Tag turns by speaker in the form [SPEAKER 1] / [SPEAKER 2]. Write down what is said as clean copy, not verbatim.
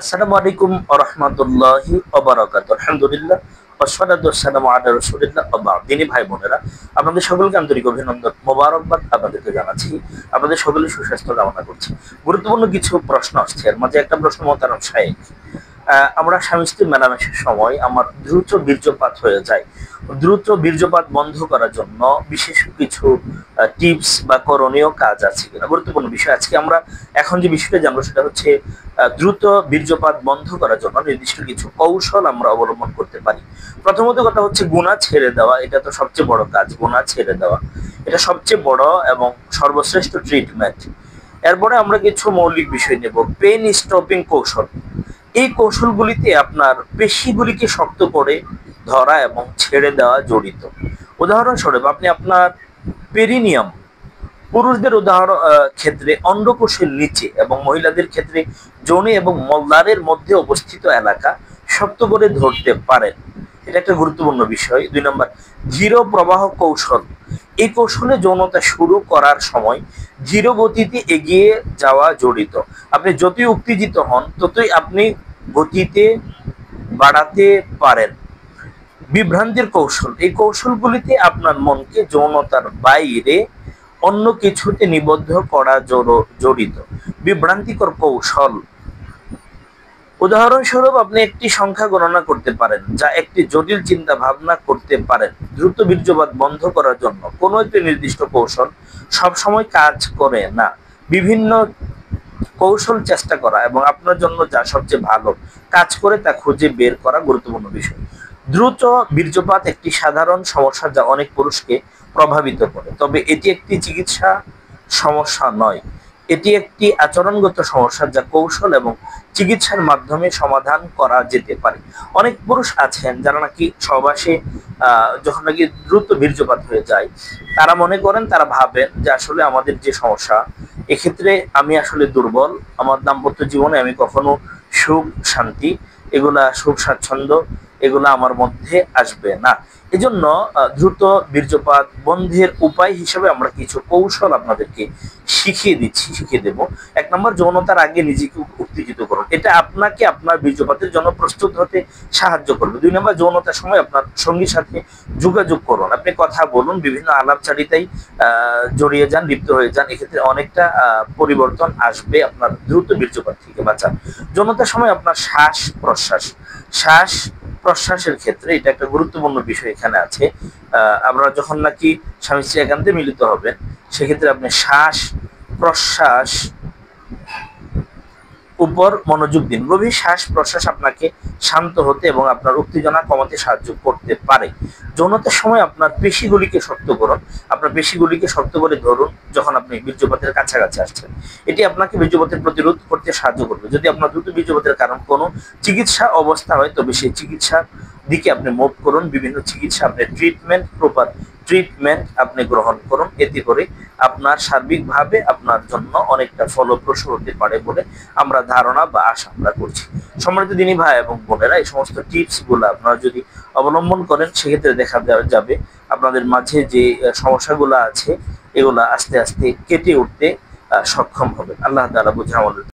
[SPEAKER 1] আসসালামু আলাইকুম ওয়া রাহমাতুল্লাহি ওয়া বারাকাতুহু। আলহামদুলিল্লাহ ওয়াসসালাতু ওয়াসসালামু আলা রাসূলিল্লাহ ওয়া বা'দ। দিনী ভাই বোনেরা, আপনাদের সকলকে আন্তরিক অভিনন্দন, মোবারকবাদ আপনাদেরকে জানাচ্ছি। আপনাদের সকলের সুস্বাস্থ্য কামনা করছি। গুরুত্বপূর্ণ কিছু প্রশ্ন আসছে, এর মাঝে একটা প্রশ্ন মোহতারাম শাইখ, আমরা স্বামী স্ত্রী মেলামেশার সময় আমার দ্রুত বীর্যপাত হয়ে যায়। দ্রুত বীর্যপাত বন্ধ করার জন্য বিশেষ কিছু টিপস বা করণীয় কাজ আছে কিনা, গুরুত্বপূর্ণ বিষয়। আজকে আমরা এখন যে বিষয়টা জানবো সেটা হচ্ছে দ্রুত বীর্যপাত বন্ধ করার জন্য নির্দিষ্ট কিছু কৌশল আমরা অবলম্বন করতে পারি। প্রথমত কথা হচ্ছে গুনাহ ছেড়ে দেওয়া। এটা তো সবচেয়ে বড় কাজ, গুনাহ ছেড়ে দেওয়া এটা সবচেয়ে বড় এবং সর্বশ্রেষ্ঠ ট্রিটমেন্ট। এরপরে আমরা কিছু মৌলিক বিষয় নেব। পেন স্টপিং কৌশল। এই কৌশলগুলিতে আপনার পেশিগুলিকে শক্ত করে ধরা এবং ছেড়ে দেওয়া জড়িত। উদাহরণস্বরূপ, আপনি আপনার পেরিনিয়াম, পুরুষদের ক্ষেত্রে অন্ডকোষের নিচে এবং মহিলাদের ক্ষেত্রে যোনি এবং মলদ্বারের মধ্যে অবস্থিত এলাকা শক্ত করে ধরতে পারেন। এটা একটা গুরুত্বপূর্ণ বিষয়। 2 নম্বর, ধীর প্রবাহ কৌশল। এই কৌশলে যৌনতা শুরু করার সময় ধীর গতিতে এগিয়ে যাওয়া জড়িত। আপনি যতই উত্তেজিত হন ততই আপনি গতিতে বাড়াতে পারেন। বিভ্রান্তির কৌশল। এই কৌশলগুলিতে আপনার মনকে যৌনতার বাইরে অন্য কিছুতে নিবদ্ধ করা জড়িত। বিভ্রান্তিকর কৌশল, উদাহরণস্বরূপ আপনি একটি সংখ্যা গণনা করতে পারেন, যা একটি জটিল চিন্তা ভাবনা করতে পারেন। দ্রুত বীর্যপাত বন্ধ করার জন্য কোনো একটি নির্দিষ্ট কৌশল সবসময় কাজ করে না। বিভিন্ন কৌশল চেষ্টা করা এবং আপনার জন্য যা সবচেয়ে ভালো কাজ করে তা খুঁজে বের করা গুরুত্বপূর্ণ বিষয়। দ্রুত বীর্যপাত একটি সাধারণ সমস্যা যা অনেক পুরুষকে প্রভাবিত করে, তবে এটি একটি চিকিৎসা সমস্যা নয়। এটি একটি আচরণগত সমস্যা যা কৌশল এবং চিকিৎসার মাধ্যমে সমাধান করা যেতে পারে। অনেক পুরুষ আছেন যারা নাকি সহবাসে যখন নাকি দ্রুত বীর্যপাত হয়ে যায়, তারা মনে করেন, তারা ভাবেন যে আসলে আমাদের যে সমস্যা, এক্ষেত্রে আমি আসলে দুর্বল, আমার দাম্পত্য জীবনে আমি কখনো সুখ শান্তি এগুলা, সুখ স্বাচ্ছন্দ্য এগুলা আমার মধ্যে আসবে না। এজন্য দ্রুত বীর্যপাত বন্ধের উপায় হিসেবে আমরা কিছু কৌশল আপনাদেরকে শিখিয়ে দেব। 1 নম্বর, যৌনতার আগে নিজেকে উত্তেজিত করুন। এটা আপনাকে আপনার বীর্যপাতের জন্য প্রস্তুত হতে সাহায্য করবে। 2 নম্বর, যৌনতার সময় আপনার সঙ্গীর সাথে যোগাযোগ করুন। আপনি কথা বলুন, বিভিন্ন আলাপচারিতায় জড়িয়ে যান, লিপ্ত হয়ে যান। এক্ষেত্রে অনেকটা পরিবর্তন আসবে, আপনার দ্রুত বীর্যপাত থেকে বাঁচান। যৌনতার সময় আপনার শ্বাস প্রশ্বাসের ক্ষেত্রে এটা একটা গুরুত্বপূর্ণ বিষয় এখানে আছে। আমরা যখন নাকি স্বামী স্ত্রী একান্তে মিলিত হবেন, সেক্ষেত্রে আপনি শ্বাস প্রশ্বাস উপর মনোযোগ দিন। গভীর শ্বাস প্রশ্বাস আপনাকে শান্ত হতে এবং আপনার উত্তেজনা কমাতে সাহায্য করতে পারে। যৌনতার সময় আপনার পেশিগুলিকে শক্ত করুন। আপনার পেশিগুলিকে শক্ত করে ধরুন যখন আপনি বীর্যপাতের কাছাকাছি আসছেন। এটি আপনাকে বীর্যপাতের প্রতিরোধ করতে সাহায্য করবে। যদি আপনার দ্রুত বীর্যপাতের কারণ কোনো চিকিৎসা অবস্থা হয়, তবে সেই চিকিৎসার দিকে আপনি মুভ করুন। বিভিন্ন চিকিৎসা আপনি প্রপার ট্রিটমেন্ট আপনি গ্রহণ করুন। এতে করে আপনার সার্বিকভাবে আপনার জন্য অনেকটা ফলপ্রসূ হতে পারে বলে আমরা ধারণা বা আশা আমরা করছি। সম্মানিত দিনী ভাই এবং বোনেরা, এই সমস্ত টিপস গুলো আপনারা যদি অবলম্বন করেন, সেক্ষেত্রে দেখা যাবে আপনাদের মাঝে যে সমস্যাগুলো আছে এগুলা আস্তে আস্তে কেটে উঠতে সক্ষম হবে। আল্লাহ তাআলা বুঝে আমাদের